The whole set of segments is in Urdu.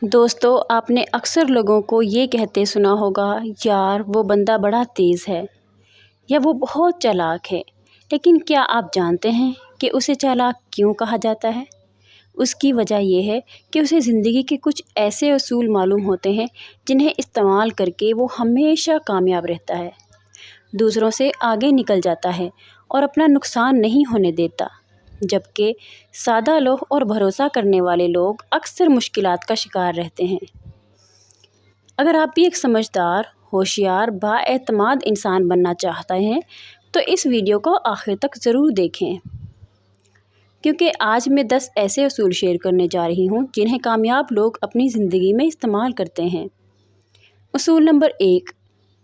دوستو، آپ نے اکثر لوگوں کو یہ کہتے سنا ہوگا، یار وہ بندہ بڑا تیز ہے یا وہ بہت چالاک ہے۔ لیکن کیا آپ جانتے ہیں کہ اسے چالاک کیوں کہا جاتا ہے؟ اس کی وجہ یہ ہے کہ اسے زندگی کے کچھ ایسے اصول معلوم ہوتے ہیں جنہیں استعمال کر کے وہ ہمیشہ کامیاب رہتا ہے، دوسروں سے آگے نکل جاتا ہے اور اپنا نقصان نہیں ہونے دیتا، جبکہ سادہ لوگ اور بھروسہ کرنے والے لوگ اکثر مشکلات کا شکار رہتے ہیں۔ اگر آپ بھی ایک سمجھدار، ہوشیار، بااعتماد انسان بننا چاہتے ہیں تو اس ویڈیو کو آخر تک ضرور دیکھیں، کیونکہ آج میں 10 ایسے اصول شیئر کرنے جا رہی ہوں جنہیں کامیاب لوگ اپنی زندگی میں استعمال کرتے ہیں۔ اصول نمبر 1،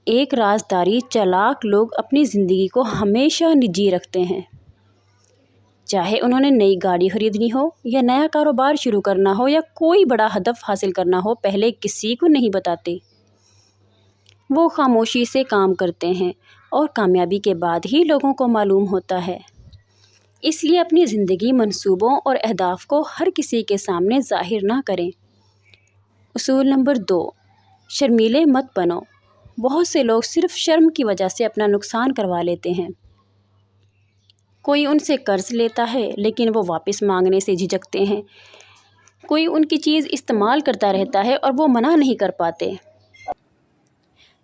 ایک رازداری چالاک لوگ اپنی زندگی کو ہمیشہ نجی رکھتے ہیں۔ چاہے انہوں نے نئی گاڑی خریدنی ہو یا نیا کاروبار شروع کرنا ہو یا کوئی بڑا ہدف حاصل کرنا ہو، پہلے کسی کو نہیں بتاتے۔ وہ خاموشی سے کام کرتے ہیں اور کامیابی کے بعد ہی لوگوں کو معلوم ہوتا ہے۔ اس لیے اپنی زندگی، منصوبوں اور اہداف کو ہر کسی کے سامنے ظاہر نہ کریں۔ اصول نمبر 2، شرمیلے مت بنو۔ بہت سے لوگ صرف شرم کی وجہ سے اپنا نقصان کروا لیتے ہیں۔ کوئی ان سے قرض لیتا ہے لیکن وہ واپس مانگنے سے جھجکتے ہیں۔ کوئی ان کی چیز استعمال کرتا رہتا ہے اور وہ منع نہیں کر پاتے۔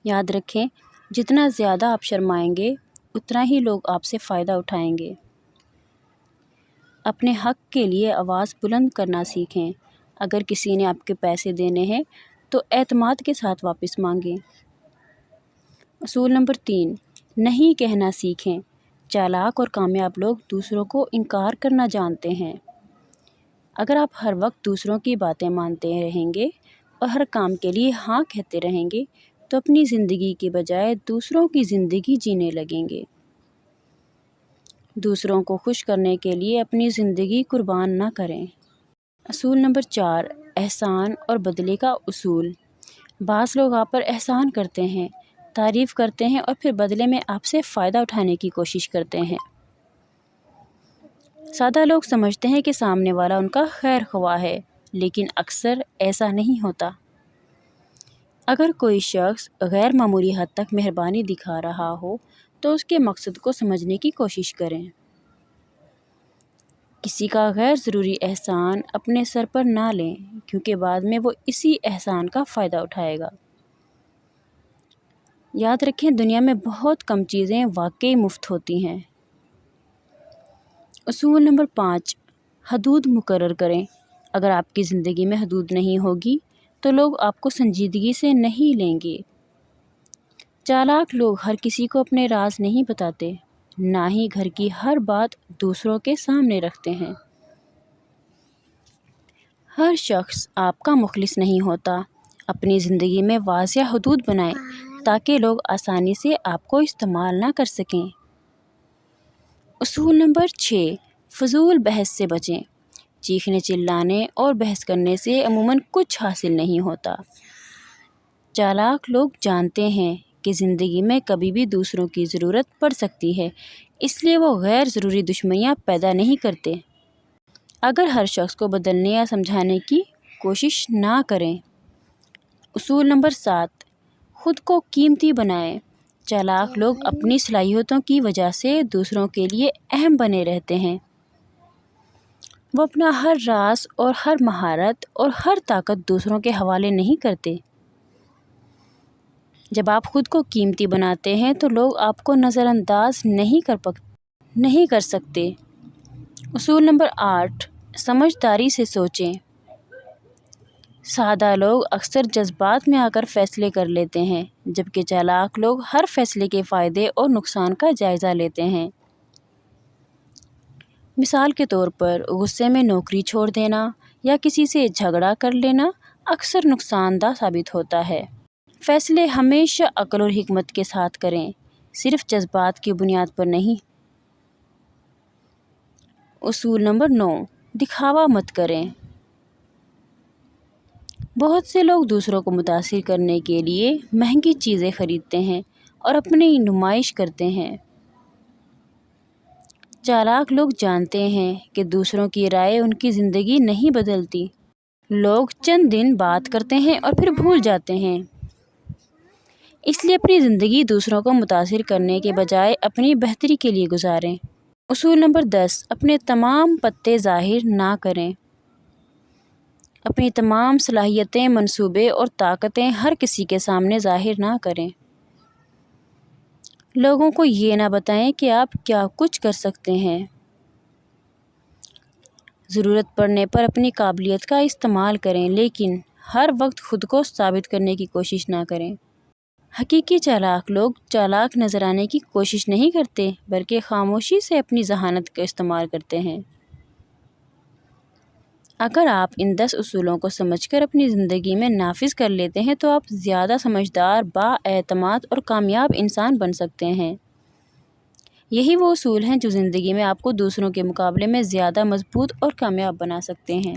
یاد رکھیں، جتنا زیادہ آپ شرمائیں گے اتنا ہی لوگ آپ سے فائدہ اٹھائیں گے۔ اپنے حق کے لیے آواز بلند کرنا سیکھیں۔ اگر کسی نے آپ کے پیسے دینے ہیں تو اعتماد کے ساتھ واپس مانگیں۔ اصول نمبر 3، نہیں کہنا سیکھیں۔ چالاک اور کامیاب لوگ دوسروں کو انکار کرنا جانتے ہیں۔ اگر آپ ہر وقت دوسروں کی باتیں مانتے رہیں گے اور ہر کام کے لیے ہاں کہتے رہیں گے تو اپنی زندگی کے بجائے دوسروں کی زندگی جینے لگیں گے۔ دوسروں کو خوش کرنے کے لیے اپنی زندگی قربان نہ کریں۔ اصول نمبر 4، احسان اور بدلے کا اصول۔ بعض لوگ آپ پر احسان کرتے ہیں، تعریف کرتے ہیں اور پھر بدلے میں آپ سے فائدہ اٹھانے کی کوشش کرتے ہیں۔ سادہ لوگ سمجھتے ہیں کہ سامنے والا ان کا خیر خواہ ہے، لیکن اکثر ایسا نہیں ہوتا۔ اگر کوئی شخص غیر معمولی حد تک مہربانی دکھا رہا ہو تو اس کے مقصد کو سمجھنے کی کوشش کریں۔ کسی کا غیر ضروری احسان اپنے سر پر نہ لیں، کیونکہ بعد میں وہ اسی احسان کا فائدہ اٹھائے گا۔ یاد رکھیں، دنیا میں بہت کم چیزیں واقعی مفت ہوتی ہیں۔ اصول نمبر 5، حدود مقرر کریں۔ اگر آپ کی زندگی میں حدود نہیں ہوگی تو لوگ آپ کو سنجیدگی سے نہیں لیں گے۔ چالاک لوگ ہر کسی کو اپنے راز نہیں بتاتے، نہ ہی گھر کی ہر بات دوسروں کے سامنے رکھتے ہیں۔ ہر شخص آپ کا مخلص نہیں ہوتا۔ اپنی زندگی میں واضح حدود بنائیں تاکہ لوگ آسانی سے آپ کو استعمال نہ کر سکیں۔ اصول نمبر 6، فضول بحث سے بچیں۔ چیخنے، چلانے اور بحث کرنے سے عموماً کچھ حاصل نہیں ہوتا۔ چالاک لوگ جانتے ہیں کہ زندگی میں کبھی بھی دوسروں کی ضرورت پڑ سکتی ہے، اس لیے وہ غیر ضروری دشمنیاں پیدا نہیں کرتے۔ اگر ہر شخص کو بدلنے یا سمجھانے کی کوشش نہ کریں۔ اصول نمبر 7، خود کو قیمتی بنائیں۔ چالاک لوگ اپنی صلاحیتوں کی وجہ سے دوسروں کے لیے اہم بنے رہتے ہیں۔ وہ اپنا ہر راز اور ہر مہارت اور ہر طاقت دوسروں کے حوالے نہیں کرتے۔ جب آپ خود کو قیمتی بناتے ہیں تو لوگ آپ کو نظر انداز نہیں کر سکتے۔ اصول نمبر 8، سمجھداری سے سوچیں۔ سادہ لوگ اکثر جذبات میں آ کر فیصلے کر لیتے ہیں، جبکہ چالاک لوگ ہر فیصلے کے فائدے اور نقصان کا جائزہ لیتے ہیں۔ مثال کے طور پر، غصے میں نوکری چھوڑ دینا یا کسی سے جھگڑا کر لینا اکثر نقصان دہ ثابت ہوتا ہے۔ فیصلے ہمیشہ عقل اور حکمت کے ساتھ کریں، صرف جذبات کی بنیاد پر نہیں۔ اصول نمبر 9، دکھاوا مت کریں۔ بہت سے لوگ دوسروں کو متاثر کرنے کے لیے مہنگی چیزیں خریدتے ہیں اور اپنی نمائش کرتے ہیں۔ چالاک لوگ جانتے ہیں کہ دوسروں کی رائے ان کی زندگی نہیں بدلتی۔ لوگ چند دن بات کرتے ہیں اور پھر بھول جاتے ہیں، اس لیے اپنی زندگی دوسروں کو متاثر کرنے کے بجائے اپنی بہتری کے لیے گزاریں۔ اصول نمبر 10، اپنے تمام پتے ظاہر نہ کریں۔ اپنی تمام صلاحیتیں، منصوبے اور طاقتیں ہر کسی کے سامنے ظاہر نہ کریں۔ لوگوں کو یہ نہ بتائیں کہ آپ کیا کچھ کر سکتے ہیں۔ ضرورت پڑنے پر اپنی قابلیت کا استعمال کریں، لیکن ہر وقت خود کو ثابت کرنے کی کوشش نہ کریں۔ حقیقی چالاک لوگ چالاک نظر آنے کی کوشش نہیں کرتے، بلکہ خاموشی سے اپنی ذہانت کا استعمال کرتے ہیں۔ اگر آپ ان 10 اصولوں کو سمجھ کر اپنی زندگی میں نافذ کر لیتے ہیں تو آپ زیادہ سمجھدار، بااعتماد اور کامیاب انسان بن سکتے ہیں۔ یہی وہ اصول ہیں جو زندگی میں آپ کو دوسروں کے مقابلے میں زیادہ مضبوط اور کامیاب بنا سکتے ہیں۔